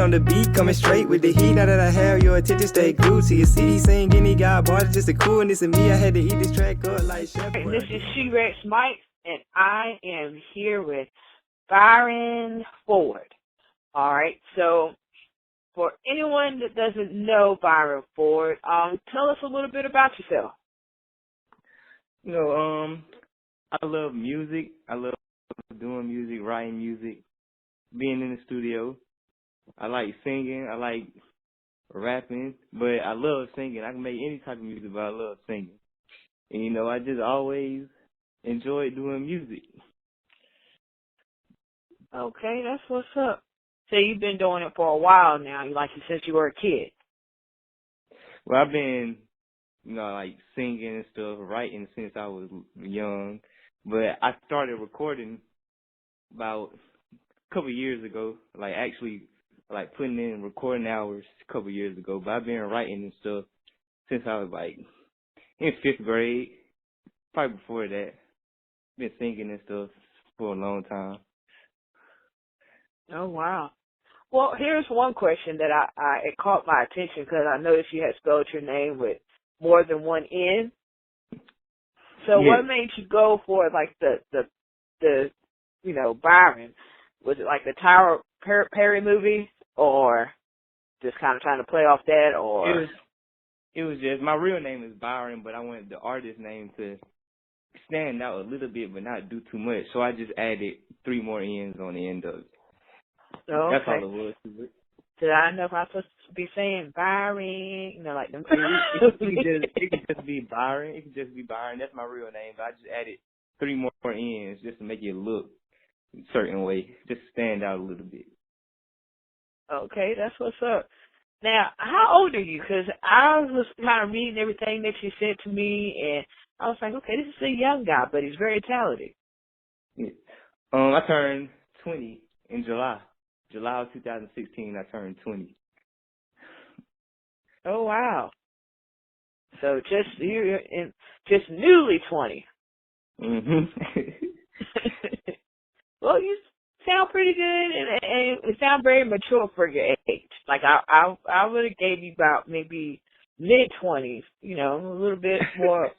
on the beat, coming straight with the heat. Now that I have your attention, stay glued to your CD. Singing, he got bars, just the coolness of me. I had to eat this track up like Chef. And this is She-Rex Mike, and I am here with Byronnn Ford. All right, so for anyone that doesn't know Byronnn Ford, tell us a little bit about yourself. You know, I love music. I love doing music, writing music, being in the studio. I like singing. I like rapping, but I love singing. I can make any type of music, but I love singing. And, you know, I just always enjoyed doing music. Okay, that's what's up. So you've been doing it for a while now, like you since you were a kid. Well, I've been, you know, like singing and stuff, writing since I was young. But I started recording about a couple of years ago, like actually like putting in recording hours a couple of years ago. But I've been writing and stuff since I was like in 5th grade, probably before that. Been singing and stuff for a long time. Oh, wow. Well, here's one question that it caught my attention because I noticed you had spelled your name with more than one N. So Yeah. what made you go for like the you know, Byronnn? Was it like the Tyler Perry movie, or just kind of trying to play off that, or? It was just, my real name is Byronnn, but I wanted the artist name to stand out a little bit but not do too much. So I just added 3 more N's on the end of it. Oh, That's okay. all it was to it. Did I know if I'm supposed to be saying Byronnn? You know, like them. It could just be Byronnn. It could just be Byronnn. That's my real name, but I just added 3 more N's just to make it look a certain way, just stand out a little bit. Okay, that's what's up. Now, how old are you? Because I was kind of reading everything that you sent to me, and I was like, okay, this is a young guy, but he's very talented. Yeah. I turned 20 in July. July of 2016, I turned 20. Oh, wow. So just newly 20. Mhm. Well, you sound pretty good, and you sound very mature for your age. Like I would have gave you about maybe mid-20s, you know, a little bit more.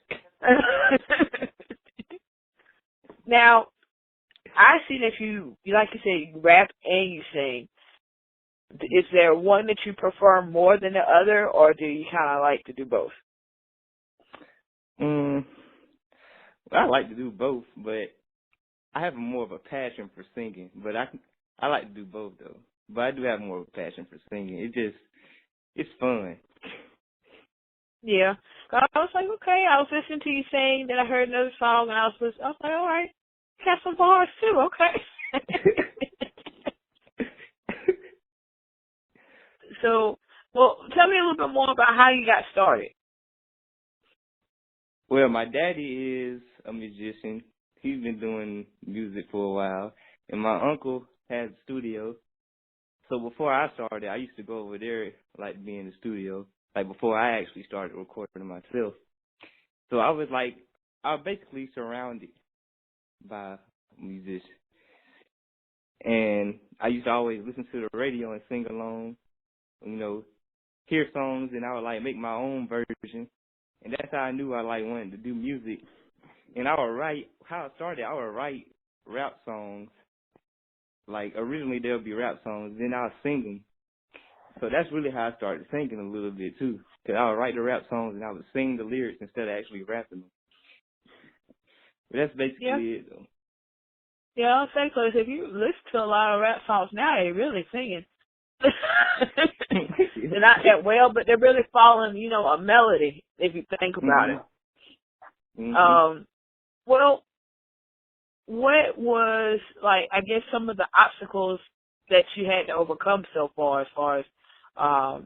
Now, I see that you like you said, you rap and you sing. Is there one that you prefer more than the other, or do you kind of like to do both? Well, I like to do both, but I have more of a passion for singing. But I like to do both though. But I do have more of a passion for singing. It's fun. Yeah. I was like, okay. I was listening to you sing, then I heard another song, and I was like, all right, got some bars too. Okay. So, well, tell me a little bit more about how you got started. Well, my daddy is a musician. He's been doing music for a while, and my uncle has a studio. So before I started, I used to go over there, like, be in the studio, like, before I actually started recording myself. So I was basically surrounded by musicians. And I used to always listen to the radio and sing along, you know, hear songs, and I would, like, make my own version. And that's how I knew I, like, wanted to do music. And I would write, how it started, I would write rap songs. Like, originally there would be rap songs, then I would sing them. So that's really how I started singing a little bit, too. Because I would write the rap songs and I would sing the lyrics instead of actually rapping them. But that's basically it, though. Yeah, I'll say, because if you listen to a lot of rap songs now, they're really singing. They're not that well, but they're really following, you know, a melody, if you think about it. Mm-hmm. Well, what was, like, I guess some of the obstacles that you had to overcome so far as,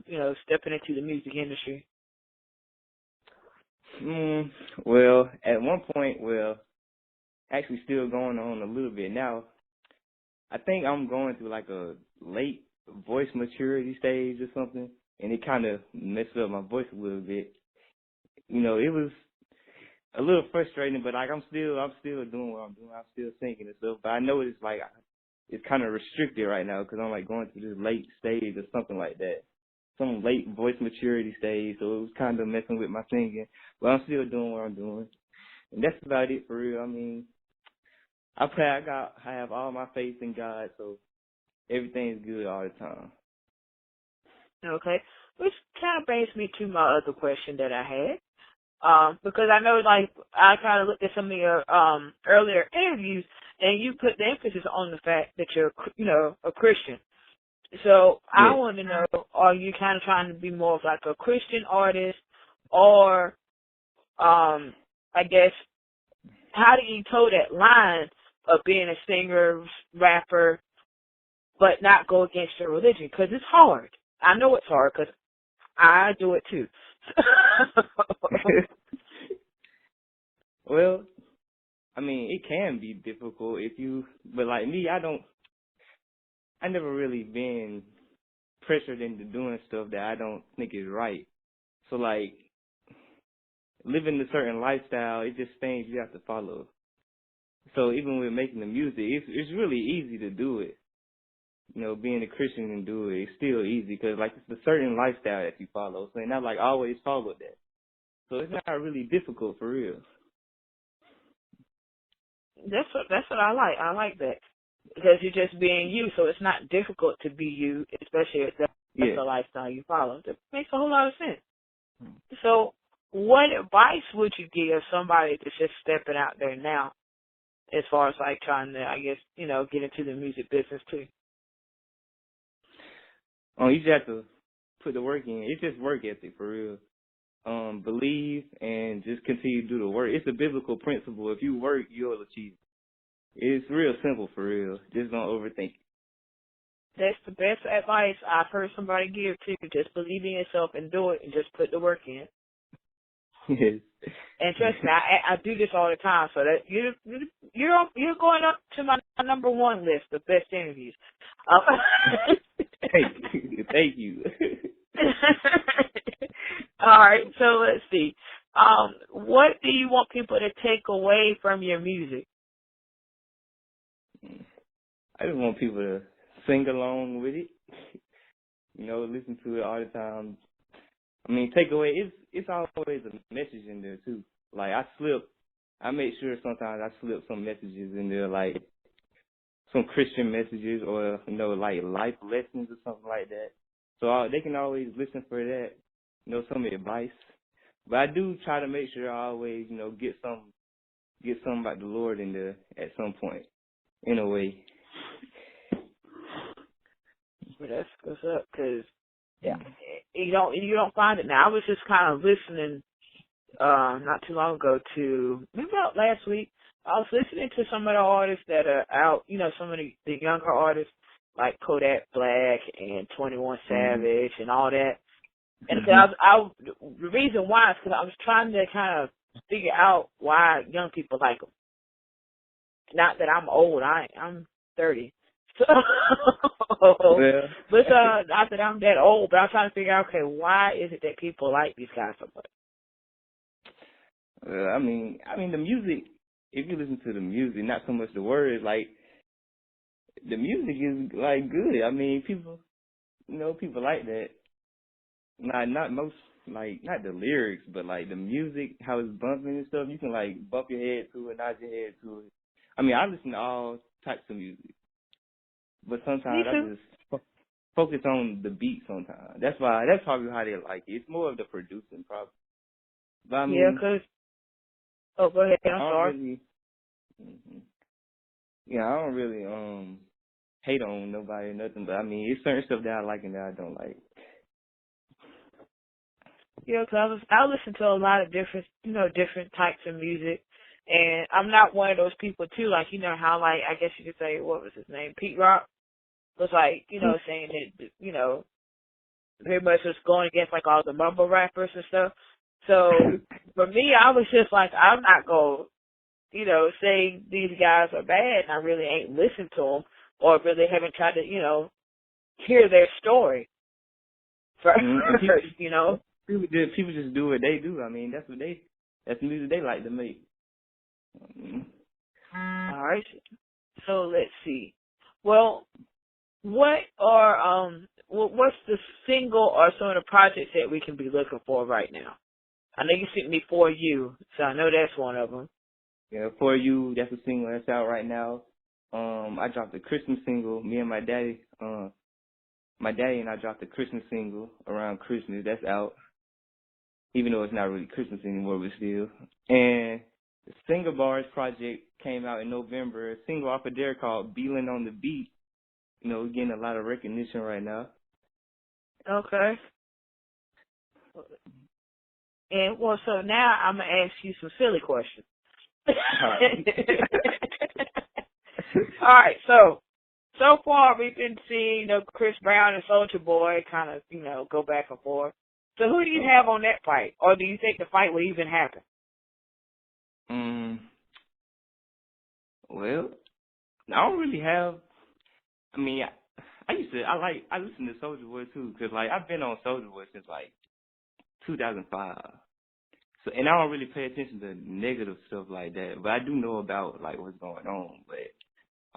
you know, stepping into the music industry? Well, at one point, actually still going on a little bit now, I think I'm going through like a late voice maturity stage or something, and it kind of messed up my voice a little bit. You know, it was a little frustrating, but like I'm still doing what I'm doing. I'm still singing and stuff, but I know it's like it's kind of restricted right now because I'm like going through this late stage or something like that, some late voice maturity stage. So it was kind of messing with my singing, but I'm still doing what I'm doing, and that's about it for real. I mean, I have all my faith in God, so everything's good all the time. Okay. Which kind of brings me to my other question that I had. Because I know, like, I kind of looked at some of your earlier interviews, and you put the emphasis on the fact that you're, a Christian. So I Yeah. want to know, are you kind of trying to be more of like a Christian artist, or, I guess, how do you toe that line of being a singer, rapper, but not go against your religion? Because it's hard. I know it's hard because I do it too. Well, I mean, it can be difficult but like me, I never really been pressured into doing stuff that I don't think is right. So like, living a certain lifestyle, it's just things you have to follow. So even with making the music, it's really easy to do it. Being a Christian and do it, it's still easy because like it's a certain lifestyle that you follow. So not like always follow that. So it's not really difficult for real. That's what I like. I like that because you're just being you, so it's not difficult to be you, especially if that's the lifestyle you follow. That makes a whole lot of sense. So, what advice would you give somebody that's just stepping out there now, as far as like trying to, I guess, get into the music business too? You just have to put the work in. It's just work ethic for real. Believe and just continue to do the work. It's a biblical principle. If you work, you'll achieve it. It's real simple for real. Just don't overthink it. That's the best advice I've heard somebody give too. Just believe in yourself and do it, and just put the work in. Yes. And trust me, I do this all the time. So that you're going up to my number one list of best interviews. Thank you. All right, so let's see. What do you want people to take away from your music? I just want people to sing along with it. Listen to it all the time. I mean, take away, it's always a message in there too. Like I make sure sometimes I slip some messages in there, like some Christian messages or, like life lessons or something like that. So they can always listen for that, some advice. But I do try to make sure I always, get something about the Lord in there at some point, in a way. Well, that's what's up, because you don't find it now. I was just kind of listening not too long ago to, maybe about last week, I was listening to some of the artists that are out, some of the younger artists like Kodak Black and 21 Savage and all that. And the reason why is because I was trying to kind of figure out why young people like them. Not that I'm old, I'm 30. So, but not that I'm that old, but I'm trying to figure out, okay, why is it that people like these guys so much? I mean, the music. If you listen to the music, not so much the words, like the music is like good. I mean, people like that. Not most, like not the lyrics, but like the music, how it's bumping and stuff. You can like bump your head to it, nod your head to it. I mean, I listen to all types of music, but sometimes I just focus on the beat. Sometimes that's probably how they like it. It's more of the producing, probably. But I mean, oh, go ahead. I'm sorry. I don't really hate on nobody or nothing, but I mean, it's certain stuff that I like and that I don't like. Yeah, because I listen to a lot of different types of music, and I'm not one of those people too. Like, how, like, I guess you could say, what was his name, Pete Rock was like, saying that, very much was going against like all the mumble rappers and stuff. So for me, I was just like, I'm not going to, say these guys are bad, and I really ain't listened to them or really haven't tried to, hear their story first, People just do what they do. I mean, that's the music they like to make. All right. So let's see. Well, what's the single or some of the projects that we can be looking for right now? I know you sent me For You, so I know that's one of them. Yeah, For You, that's a single that's out right now. I dropped a Christmas single. Me and my daddy and I dropped a Christmas single around Christmas. That's out. Even though it's not really Christmas anymore, but still. And the Singer Bars project came out in November. A single off of there called Byronnn on the Beat. You know, we're getting a lot of recognition right now. Okay. And well, so now I'm gonna ask you some silly questions. All right. All right. So far we've been seeing Chris Brown and Soulja Boy kind of go back and forth. So who do you have on that fight, or do you think the fight would even happen? Well, I don't really have. I mean, I listen to Soulja Boy too, cause like I've been on Soulja Boy since like 2005. So, and I don't really pay attention to negative stuff like that, but I do know about like what's going on. But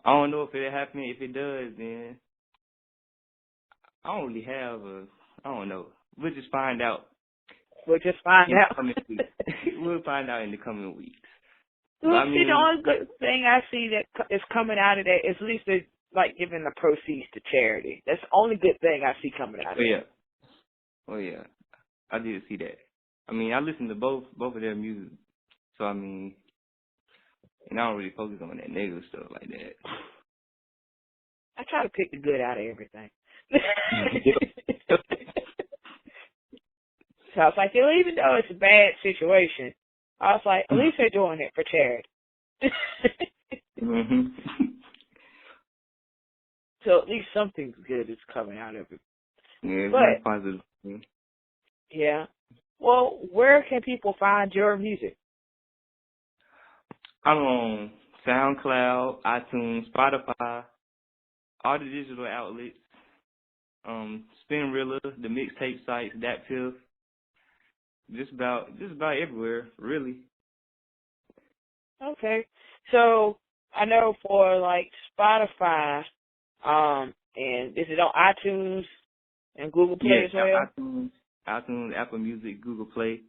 I don't know if it happens. If it does, then I don't really have a. I don't know. We'll just find out. We'll just find out. The coming weeks. We'll find out in the coming weeks. Well, I mean, see, the only good thing I see that is coming out of that is at least they're like giving the proceeds to charity. That's the only good thing I see coming out of it. Oh yeah, I did see that. I mean, I listen to both of their music, so I mean, and I don't really focus on that negative stuff like that. I try to pick the good out of everything. So I was like, even though it's a bad situation, I was like, at least they're doing it for charity. Mm-hmm. So at least something good is coming out of it. Yeah, it's positive. Yeah. Well, where can people find your music? I'm on SoundCloud, iTunes, Spotify, all the digital outlets, Spinrilla, the mixtape sites, DatPiff, just about everywhere, really. Okay. So I know for like Spotify, and is it on iTunes and Google Play as well? iTunes, Apple Music, Google Play.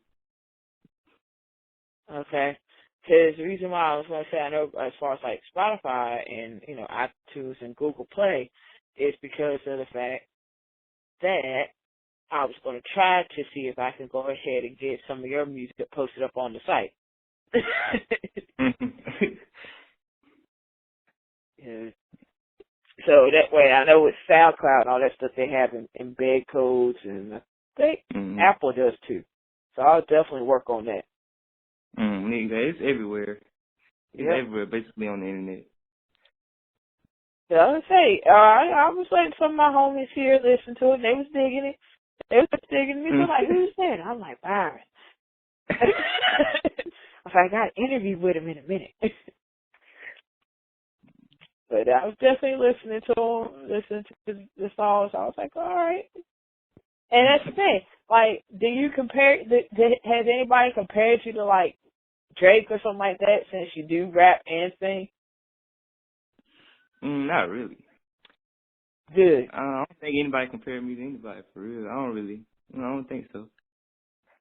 Okay. Because the reason why I was going to say, I know as far as like Spotify and, iTunes and Google Play is because of the fact that I was going to try to see if I can go ahead and get some of your music posted up on the site. Yeah. So that way I know with SoundCloud and all that stuff they have embed codes, and I think Apple does too. So I'll definitely work on that. It's everywhere. It's everywhere, basically on the internet. Yeah, I was say, I was letting some of my homies here listen to it, and they was digging it. They was digging me. They're like, who's that? I'm like, Byronnn. I was like, I got to interview with him in a minute. But I was definitely listening to the songs. I was like, all right. And that's the thing. Like, do you compare? Has anybody compared you to like Drake or something like that? Since you do rap and sing. Not really. Good. I don't think anybody compared me to anybody for real. I don't think so.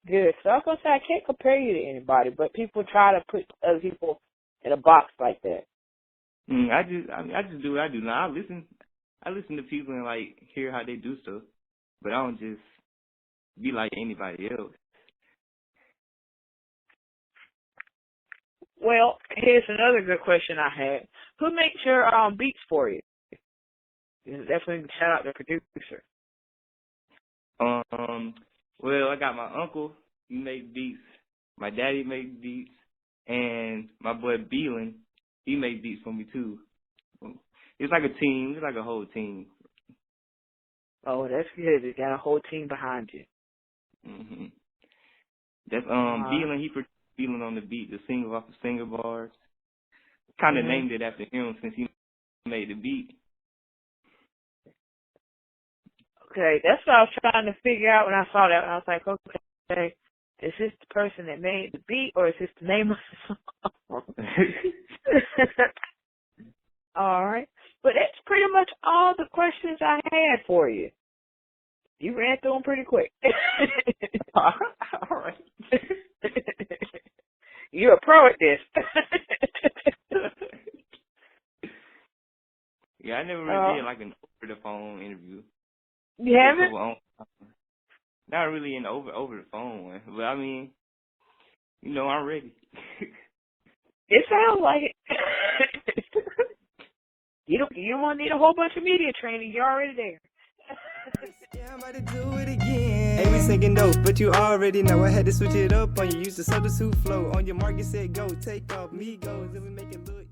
Good. So I was gonna say I can't compare you to anybody, but people try to put other people in a box like that. I just do what I do. Now I listen to people and like hear how they do stuff, but I don't just be like anybody else. Well, here's another good question I had. Who makes your beats for you? Definitely shout out the producer. Well, I got my uncle. He makes beats. My daddy makes beats, and my boy Byronnn, he makes beats for me too. It's like a team. It's like a whole team. Oh, that's good. You got a whole team behind you. Mhm. That's Byronnn. He produced Byronnn on the beat, the single off of Singer Bars. Kind of named it after him since he made the beat. Okay, that's what I was trying to figure out when I saw that. I was like, okay, is this the person that made the beat, or is this the name of the song? All right. But that's pretty much all the questions I had for you. You ran through them pretty quick. All right. You're a pro at this. Yeah, I never really did like an over the phone interview. You haven't? Not really an over the phone one, but I mean, you know, I'm ready. It sounds like it. You don't want to need a whole bunch of media training. You're already there. Yeah, I'm about to do it again. Hey, we singing notes, but you already know I had to switch it up on you. Use the subtle Souf flow. On your mark, you said go. Take off, me goes, and we make it look